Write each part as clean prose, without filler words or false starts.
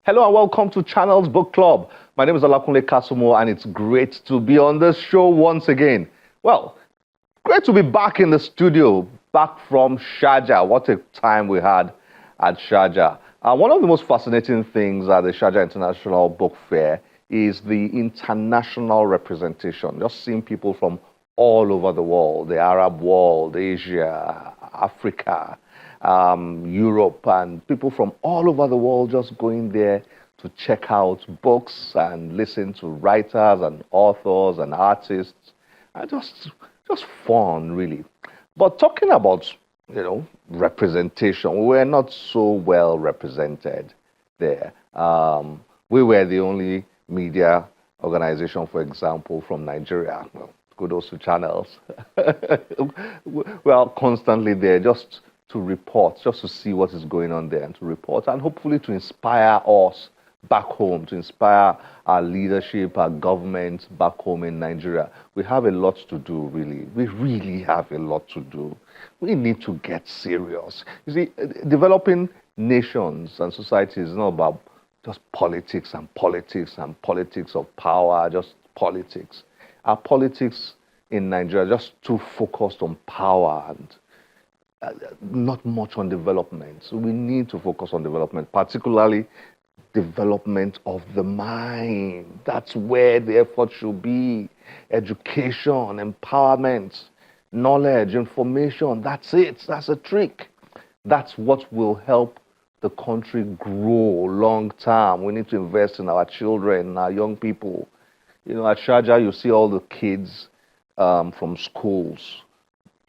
Hello and welcome to Channels Book Club. My name is Olakunle Kasumo and it's great to be on this show once again. Well, great to be back in the studio, back from Sharjah. What a time we had at Sharjah. One of the most fascinating things at the Sharjah International Book Fair is the international representation. Just seeing people from all over the world, the Arab world, Asia, Africa, Europe, and people from all over the world just going there to check out books and listen to writers and authors and artists. And just fun, really. But talking about, representation, we were not so well represented there. We were the only media organization, for example, from Nigeria. Well, kudos to Channels. We are constantly there just to report, just to see what is going on there and to report and hopefully to inspire us back home, to inspire our leadership, our government back home in Nigeria. We have a lot to do, really. We really have a lot to do. We need to get serious. You see, developing nations and societies is not about just politics and politics and politics of power, just politics. Our politics in Nigeria are just too focused on power and not much on development. So we need to focus on development, particularly development of the mind. That's where the effort should be. Education, empowerment, knowledge, information. That's it. That's a trick. That's what will help the country grow long term. We need to invest in our children, our young people. At Sharjah, you see all the kids from schools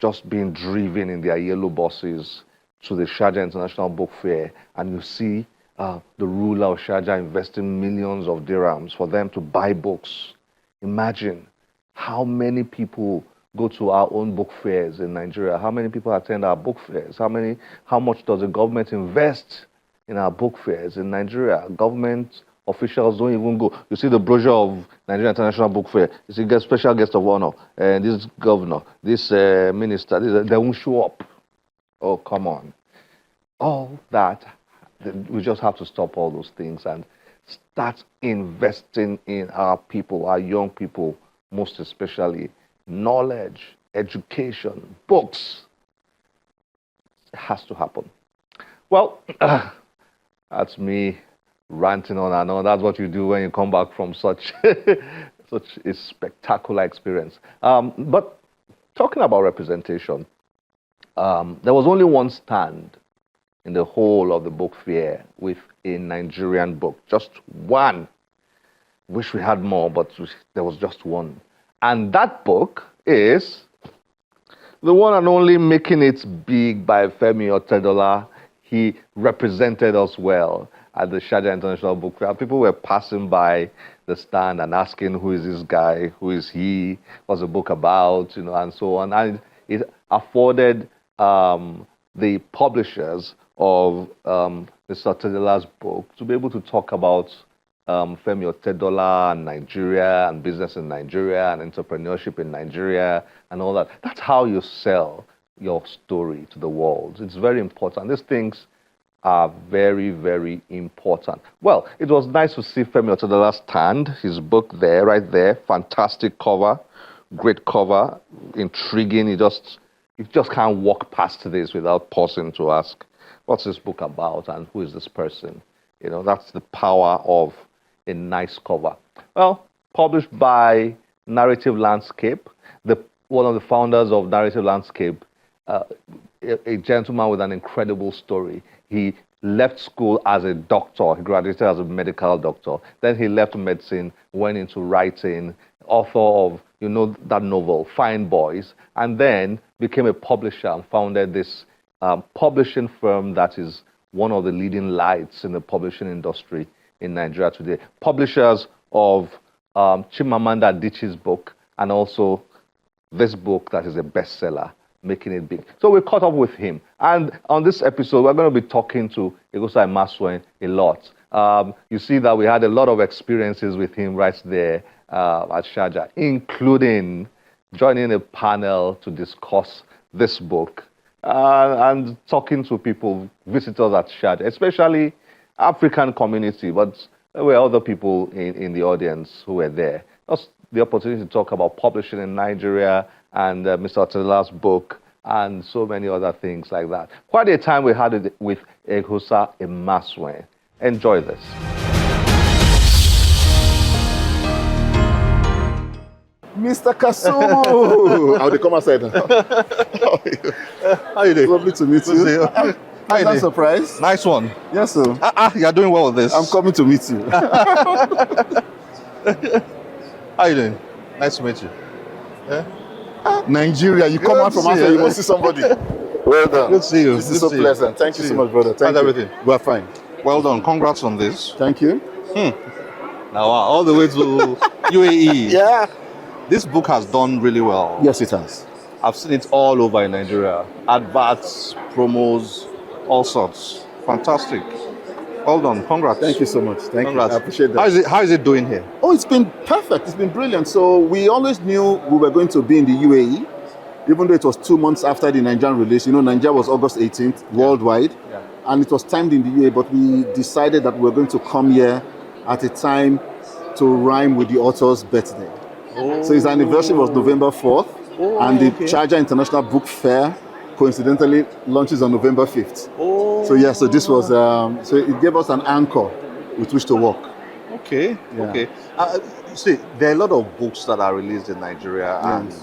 just being driven in their yellow buses to the Sharjah International Book Fair, and you see the ruler of Sharjah investing millions of dirhams for them to buy books. Imagine how many people go to our own book fairs in Nigeria. How many people attend our book fairs? How much does the government invest in our book fairs in Nigeria? Government officials don't even go. You see the brochure of Nigerian International Book Fair. You see special guest of honor, and this governor, this minister, they won't show up. Oh, come on. All that, we just have to stop all those things and start investing in our people, our young people, most especially knowledge, education, books. It has to happen. Well, that's me ranting on and on. That's what you do when you come back from such such a spectacular experience. But talking about representation, there was only one stand in the whole of the book fair with a Nigerian book. Just one. Wish we had more, but there was just one. And that book is the one and only Making It Big by Femi Otedola. He represented us well at the Sharjah International Book Fair. People were passing by the stand and asking, who is this guy? Who is he? What's the book about? And so on. And it afforded the publishers of Mr. Otedola's book to be able to talk about Femi Otedola and Nigeria and business in Nigeria and entrepreneurship in Nigeria and all that. That's how you sell your story to the world. It's very important. These things are very, very important. Well, it was nice to see Femi Otedola stand, his book there, right there. Fantastic cover, great cover, intriguing. You just can't walk past this without pausing to ask, what's this book about and who is this person? That's the power of a nice cover. Well, published by Narrative Landscape, one of the founders of Narrative Landscape, a gentleman with an incredible story. He left school as a doctor. He graduated as a medical doctor. Then he left medicine, went into writing, author of, that novel, Fine Boys, and then became a publisher and founded this publishing firm that is one of the leading lights in the publishing industry in Nigeria today. Publishers of Chimamanda Adichie's book and also this book that is a bestseller, Making It Big. So we caught up with him. And on this episode, we're going to be talking to Eghosa Imasuen a lot. You see that we had a lot of experiences with him right there at Sharjah, including joining a panel to discuss this book and talking to people, visitors at Sharjah, especially African community, but there were other people in the audience who were there. Just the opportunity to talk about publishing in Nigeria and Mr. Otedola's book and so many other things like that. Quite a time we had it with Eghosa Imasuen. Enjoy this. Mr. Kasu! How they come outside? How are you doing? Lovely to meet you. How you doing? Surprise? Nice one. Yes, sir. You're doing well with this. I'm coming to meet you. How you doing? Nice to meet you. Yeah? Nigeria, you come out from outside, you must see somebody. Well done. Good to see you. This is so pleasant. Thank you so much, brother. How's everything? We are fine. Well done. Congrats on this. Thank you. Now, all the way to UAE. Yeah. This book has done really well. Yes, it has. I've seen it all over in Nigeria. Adverts, promos, all sorts. Fantastic. Well done. Congrats. Thank you so much. Thank you. I appreciate that. How is it doing here? Oh, it's been perfect. It's been brilliant. So we always knew we were going to be in the UAE, even though it was 2 months after the Nigerian release. You know, Nigeria was August 18th worldwide, and it was timed in the UAE, but we decided that we were going to come here at a time to rhyme with the author's birthday. So his anniversary was November 4th, and the Sharjah International Book Fair coincidentally launches on November 5th. So yeah, so this was, so it gave us an anchor with which to work. Okay, okay. See, there are a lot of books that are released in Nigeria, and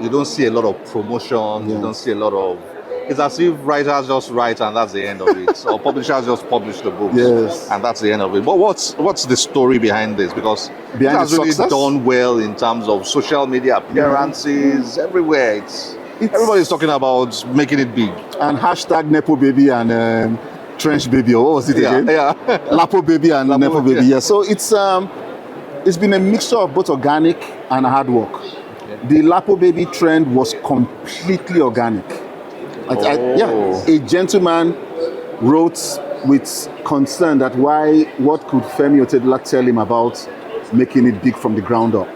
you don't see a lot of promotion, you don't see a lot of... It's as if writers just write and that's the end of it, or publishers just publish the books and that's the end of it. But what's the story behind this? Because it has really done well in terms of social media appearances everywhere. Everybody's talking about making it big. And hashtag Nepo Baby and Trench Baby, or what was it again? Lapo Baby and Nepo Baby. Yeah. So it's been a mixture of both organic and hard work. The Lapo Baby trend was completely organic. A gentleman wrote with concern that what could Femi Otedola tell him about making it big from the ground up.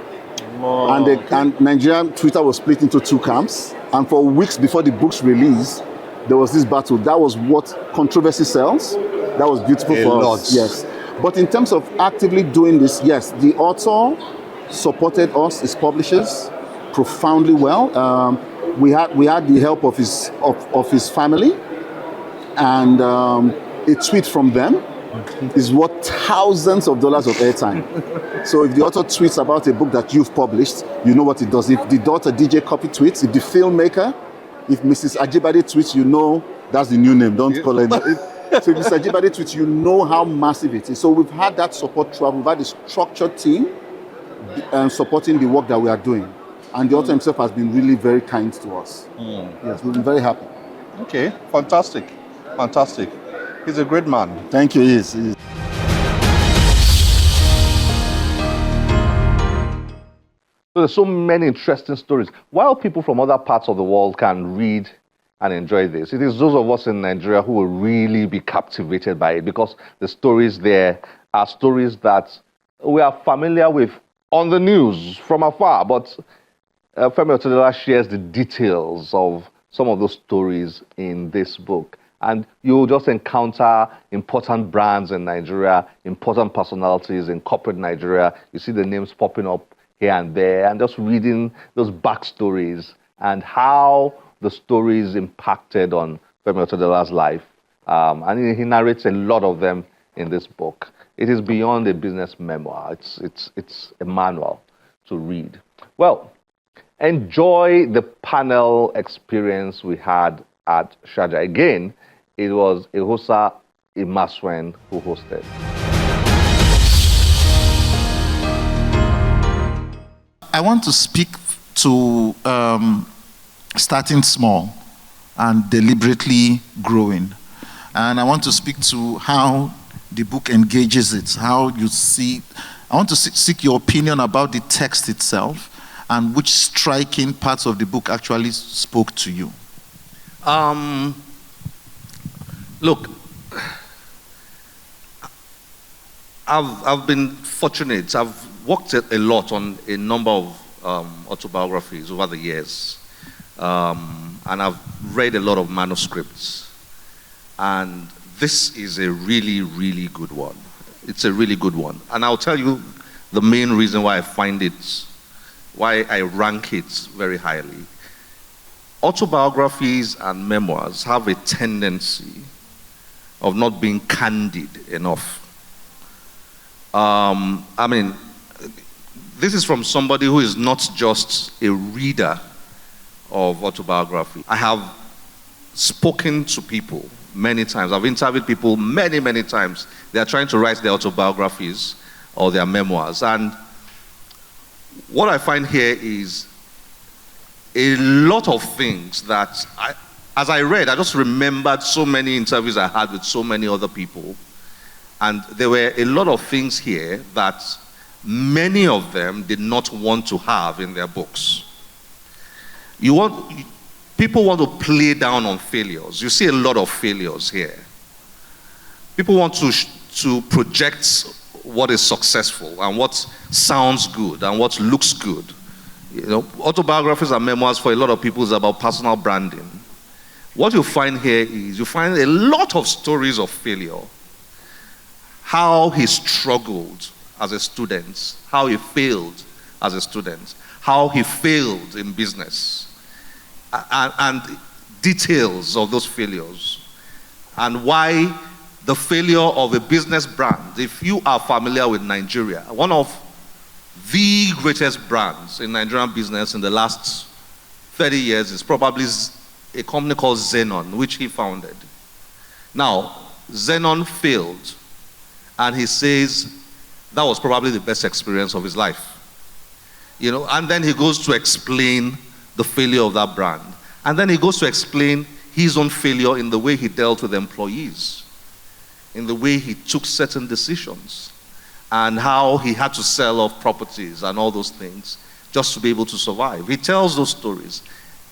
And Nigerian Twitter was split into 2 camps, and for weeks before the book's release, there was this battle. That was what controversy sells. That was beautiful for us. Yes. But in terms of actively doing this, yes, the author supported us, his publishers, profoundly well. We had the help of his family, and a tweet from them is worth thousands of dollars of airtime. So if the author tweets about a book that you've published, you know what it does. If the daughter DJ Copy tweets, if the filmmaker, if Mrs. Ajibade tweets, you know that's the new name. Don't call it. So if Mr. Ajibade tweets, you know how massive it is. So we've had that support throughout. We've had a structured team supporting the work that we are doing. And the author himself has been really very kind to us. Yes, we've been very happy. Okay, fantastic. Fantastic. He's a great man. Thank you, he is. So there's so many interesting stories. While people from other parts of the world can read and enjoy this, it is those of us in Nigeria who will really be captivated by it, because the stories there are stories that we are familiar with on the news from afar, but Femi Otedola shares the details of some of those stories in this book. And you'll just encounter important brands in Nigeria, important personalities in corporate Nigeria. You see the names popping up here and there, and just reading those backstories and how the stories impacted on Femi Otedola's life. And he narrates a lot of them in this book. It is beyond a business memoir. It's a manual to read. Well, enjoy the panel experience we had at Sharjah. Again, it was Eghosa Imasuen who hosted. I want to speak to starting small and deliberately growing. And I want to speak to how the book engages it, how you see. I want to seek your opinion about the text itself and which striking parts of the book actually spoke to you. Look, I've been fortunate. I've worked a lot on a number of autobiographies over the years, and I've read a lot of manuscripts. And this is a really, really good one. It's a really good one. And I'll tell you the main reason why why I rank it very highly. Autobiographies and memoirs have a tendency of not being candid enough. I mean, this is from somebody who is not just a reader of autobiography. I have spoken to people many times. I've interviewed people many, many times. They are trying to write their autobiographies or their memoirs. And what I find here is a lot of things that, as I read, I just remembered so many interviews I had with so many other people. And there were a lot of things here that many of them did not want to have in their books. People want to play down on failures. You see a lot of failures here. People want to project what is successful and what sounds good and what looks good. You know, autobiographies and memoirs for a lot of people is about personal branding. What you find here is you find a lot of stories of failure. How he struggled as a student, how he failed as a student, how he failed in business, and details of those failures, and why the failure of a business brand. If you are familiar with Nigeria, one of the greatest brands in Nigerian business in the last 30 years is probably a company called Xenon, which he founded. Now, Xenon failed, and he says that was probably the best experience of his life. You know, and then he goes to explain the failure of that brand. And then he goes to explain his own failure in the way he dealt with employees, in the way he took certain decisions, and how he had to sell off properties and all those things just to be able to survive. He tells those stories.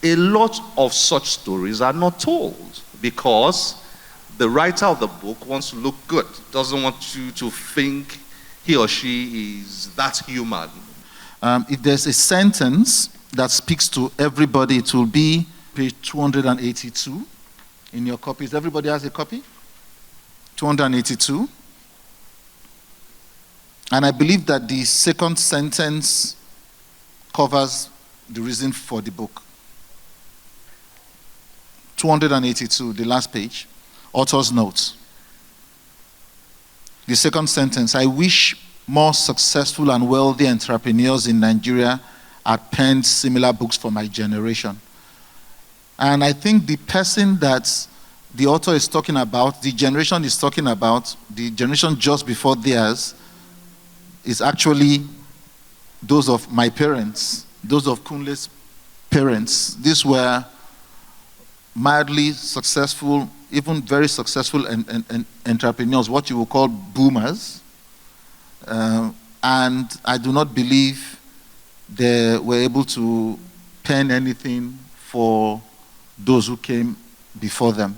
A lot of such stories are not told because the writer of the book wants to look good, doesn't want you to think he or she is that human. If there's a sentence that speaks to everybody, it will be page 282 in your copies. Everybody has a copy? 282. And I believe that the second sentence covers the reason for the book. 282, the last page, author's notes. The second sentence, I wish more successful and wealthy entrepreneurs in Nigeria had penned similar books for my generation. And I think the person that the author is talking about, the generation is talking about, the generation just before theirs, is actually those of my parents, those of Kunle's parents. These were mildly successful, even very successful entrepreneurs, what you would call boomers. And I do not believe they were able to pen anything for those who came before them.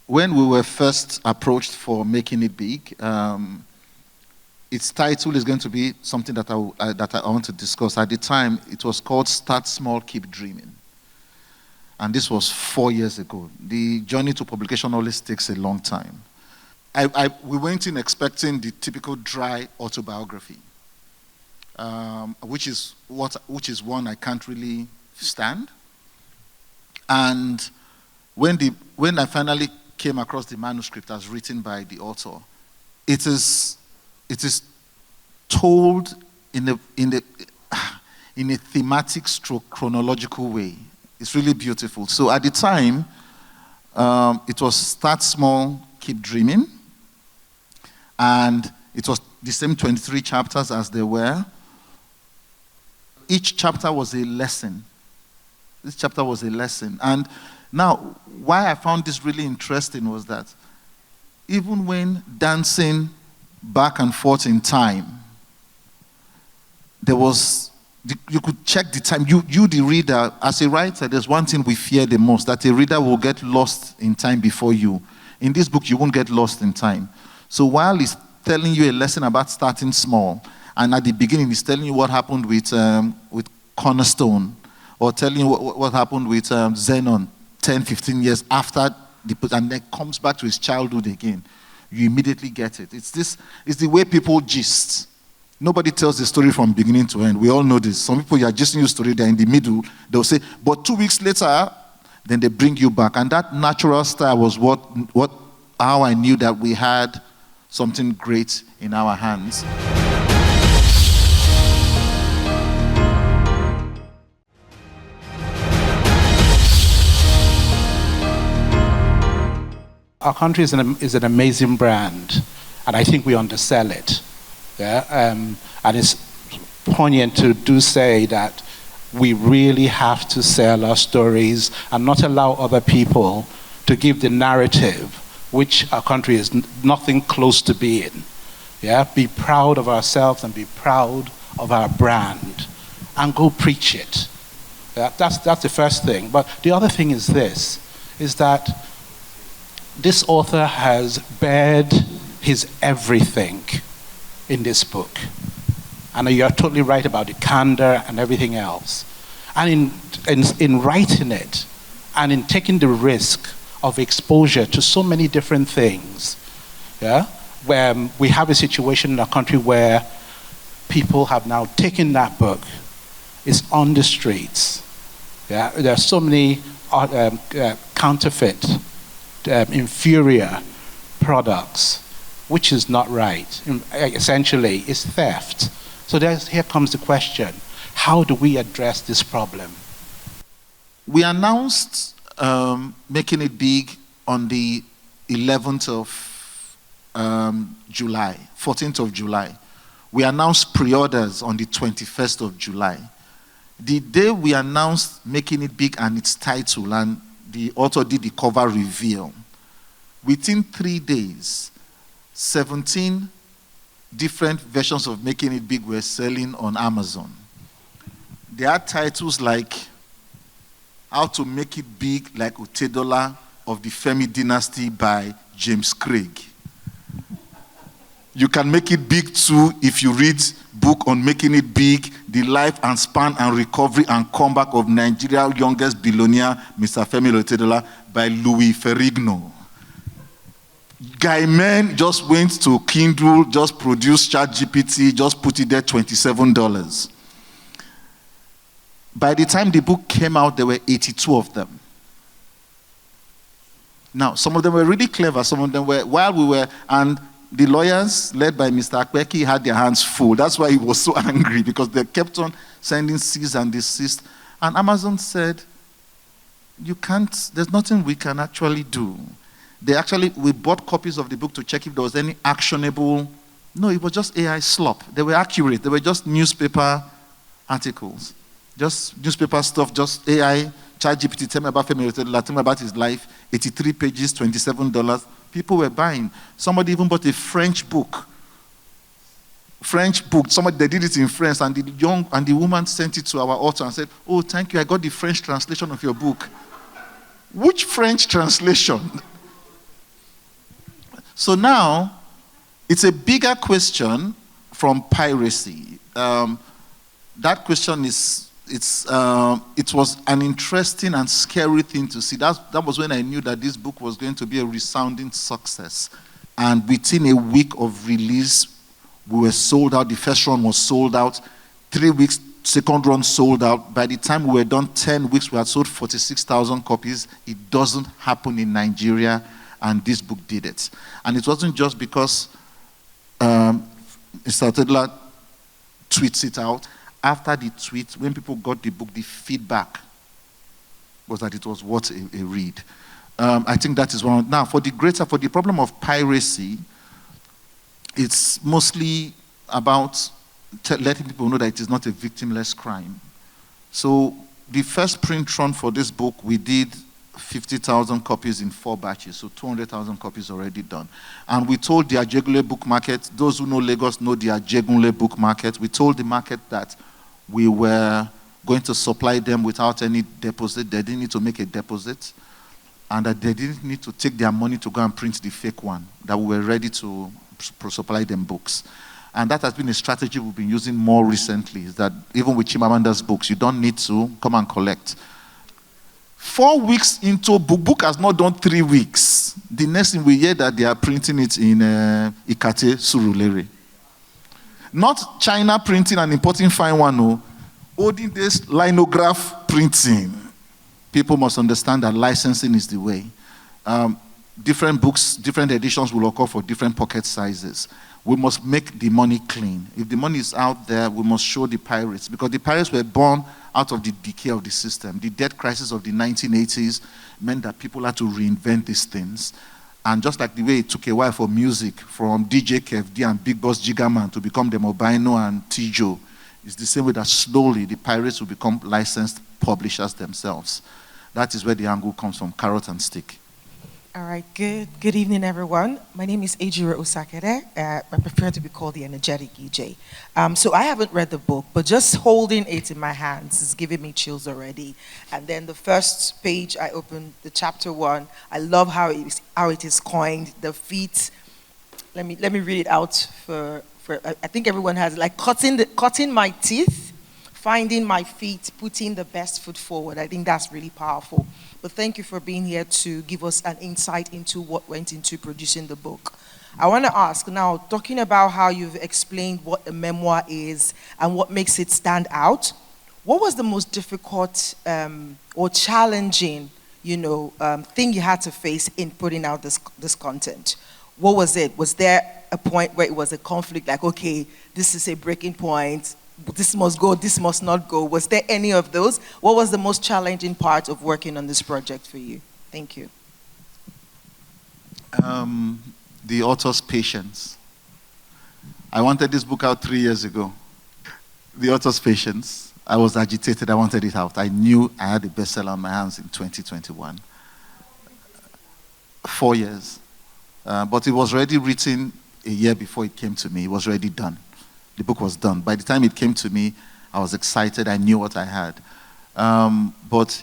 When we were first approached for making it big, its title is going to be something that I want to discuss. At the time, it was called Start Small, Keep Dreaming. And this was 4 years ago. The journey to publication always takes a long time. We went in expecting the typical dry autobiography, which is one I can't really stand. And when I finally came across the manuscript as written by the author, it is told in a thematic stroke chronological way. It's really beautiful. So at the time, it was Start Small, Keep Dreaming. And it was the same 23 chapters as they were. Each chapter was a lesson. This chapter was a lesson. And now, why I found this really interesting was that even when dancing back and forth in time, there was, you could check the time. You, the reader, as a writer, there's one thing we fear the most, that a reader will get lost in time before you. In this book, you won't get lost in time. So while he's telling you a lesson about starting small, and at the beginning he's telling you what happened with Cornerstone, or telling you what happened with Xenon 10, 15 years after and then comes back to his childhood again, you immediately get it. It's the way people gist. Nobody tells the story from beginning to end. We all know this. Some people, you are gisting your story, they're in the middle. They'll say, but 2 weeks later, then they bring you back. And that natural style was how I knew that we had something great in our hands. Our country is an amazing brand, and I think we undersell it. Yeah? And it's poignant to say that we really have to sell our stories and not allow other people to give the narrative, which our country is nothing close to being. Yeah? Be proud of ourselves and be proud of our brand, and go preach it. Yeah? That's the first thing. But the other thing is this, is that this author has bared his everything in this book. And you're totally right about the candor and everything else. And in writing it, and in taking the risk of exposure to so many different things, yeah, where we have a situation in our country where people have now taken that book, it's on the streets. Yeah, there are so many counterfeit, inferior products, which is not right. Essentially, it's theft. So here comes the question: how do we address this problem? We announced making it big on the 11th of July, 14th of July. We announced pre-orders on the 21st of July. The day we announced making it big and its title, and the author did the cover reveal, within 3 days, 17 different versions of Making It Big were selling on Amazon. They had titles like How to Make It Big Like Otedola of the Femi Dynasty by James Craig. You can make it big too if you read book on making it big, the life and span and recovery and comeback of Nigeria's youngest billionaire, Mr. Femi Otedola, by Louis Ferrigno. Guy Men just went to Kindle, just produced ChatGPT, just put it there, $27. By the time the book came out, there were 82 of them. Now, some of them were really clever, some of them were, and the lawyers, led by Mr. Akpeki, had their hands full. That's why he was so angry, because they kept on sending cease and desist. And Amazon said, you can't, there's nothing we can actually do. We bought copies of the book to check if there was any actionable. No, it was just AI slop. They were accurate. They were just newspaper articles. Just newspaper stuff, just AI, ChatGPT, tell me about Femi Otedola, tell me about his life, 83 pages, $27. People were buying. Somebody even bought a French book. Somebody, they did it in French, and the woman sent it to our author and said, oh, thank you, I got the French translation of your book. Which French translation? So now, it's a bigger question from piracy. That question it was an interesting and scary thing to see. That was when I knew that this book was going to be a resounding success. And within a week of release, we were sold out. The first run was sold out. 3 weeks, second run sold out. By the time we were done, 10 weeks, we had sold 46,000 copies. It doesn't happen in Nigeria, and this book did it. And it wasn't just because Mr. Otedola tweets it out. After the tweet, when people got the book, the feedback was that it was worth a read. I think that is one. Now, for the problem of piracy, it's mostly about letting people know that it is not a victimless crime. So the first print run for this book, we did 50,000 copies in 4 batches, so 200,000 copies already done. And we told the Ajegunle book market, those who know Lagos know the Ajegunle book market, we told the market that we were going to supply them without any deposit. They didn't need to make a deposit, and that they didn't need to take their money to go and print the fake one, that we were ready to supply them books. And that has been a strategy we've been using more recently, is that even with Chimamanda's books, you don't need to come and collect. 4 weeks into book has not done 3 weeks. The next thing we hear that they are printing it in Ikate, Surulere. Not China printing and importing fine one, no. Olden days linograph printing. People must understand that licensing is the way. Different books, different editions will occur for different pocket sizes. We must make the money clean. If the money is out there, we must show the pirates, because the pirates were born out of the decay of the system. The debt crisis of the 1980s meant that people had to reinvent these things. And just like the way it took a while for music, from DJ KFD and Big Boss Gigaman to become the Mobino and Tijo, it's the same way that slowly the pirates will become licensed publishers themselves. That is where the angle comes from, carrot and stick. All right, good evening, everyone. My name is Ejiro Osakede. I prefer to be called the energetic EJ. So I haven't read the book, but just holding it in my hands is giving me chills already. And then the first page I opened, the chapter 1, I love how it is coined, the feet. Let me read it out for I think everyone has, like, cutting my teeth, finding my feet, putting the best foot forward. I think that's really powerful. But thank you for being here to give us an insight into what went into producing the book. I want to ask now, talking about how you've explained what a memoir is and what makes it stand out, what was the most difficult or challenging, thing you had to face in putting out this content? What was it? Was there a point where it was a conflict, like, okay, this is a breaking point, this must go, this must not go? Was there any of those? What was the most challenging part of working on this project for you? Thank you. The author's patience. I wanted this book out 3 years ago. The author's patience. I was agitated, I wanted it out. I knew I had a bestseller on my hands in 2021. 4 years. But it was already written a year before it came to me. It was already done. The book was done. By the time it came to me, I was excited. I knew what I had. But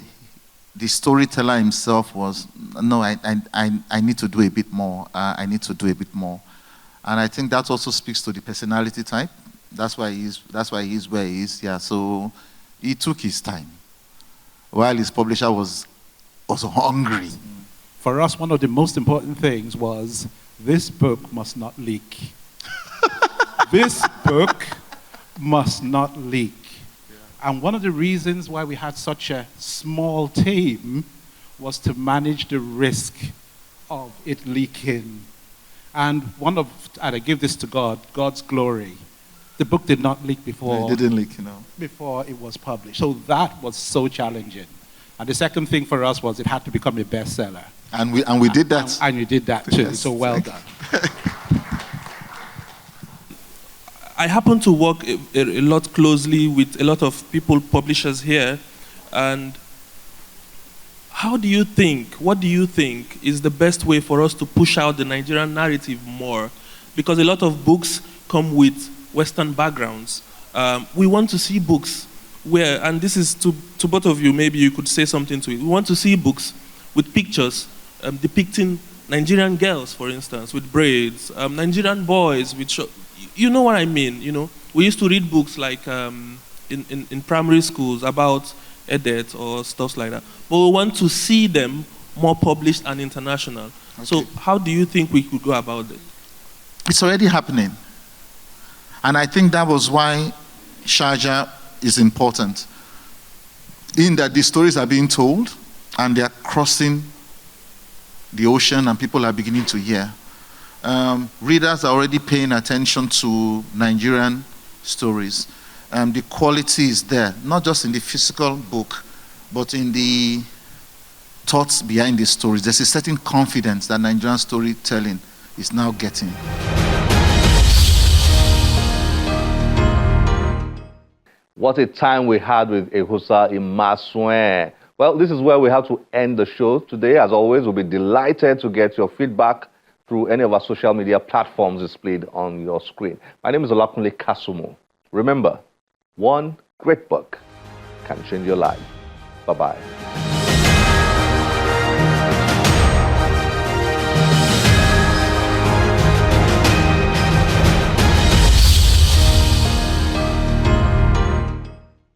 the storyteller himself was, no, I need to do a bit more. I need to do a bit more. And I think that also speaks to the personality type. That's why he is where he is. Yeah, so he took his time. While his publisher was hungry. For us, one of the most important things was this book must not leak. This book must not leak. Yeah. And one of the reasons why we had such a small team was to manage the risk of it leaking. And I give this to God, God's glory. The book did not leak before. No, it didn't leak, before it was published. So that was so challenging. And the second thing for us was it had to become a bestseller. And we did that. And you did that too. Yes. So well done. I happen to work a lot closely with a lot of publishers here. And what do you think is the best way for us to push out the Nigerian narrative more? Because a lot of books come with Western backgrounds. We want to see books where, and this is to both of you, maybe you could say something to it. We want to see books with pictures depicting Nigerian girls, for instance, with braids, Nigerian boys with you know what I mean, We used to read books like in primary schools about Edet or stuff like that. But we want to see them more published and international. Okay. So how do you think we could go about it? It's already happening. And I think that was why Sharjah is important. In that the stories are being told and they are crossing the ocean and people are beginning to hear. Readers are already paying attention to Nigerian stories. The quality is there, not just in the physical book, but in the thoughts behind the stories. There's a certain confidence that Nigerian storytelling is now getting. What a time we had with Eghosa Imasuen. Well, this is where we have to end the show today. As always, we'll be delighted to get your feedback through any of our social media platforms displayed on your screen. My name is Olakunle Kasumo. Remember, one great book can change your life. Bye-bye.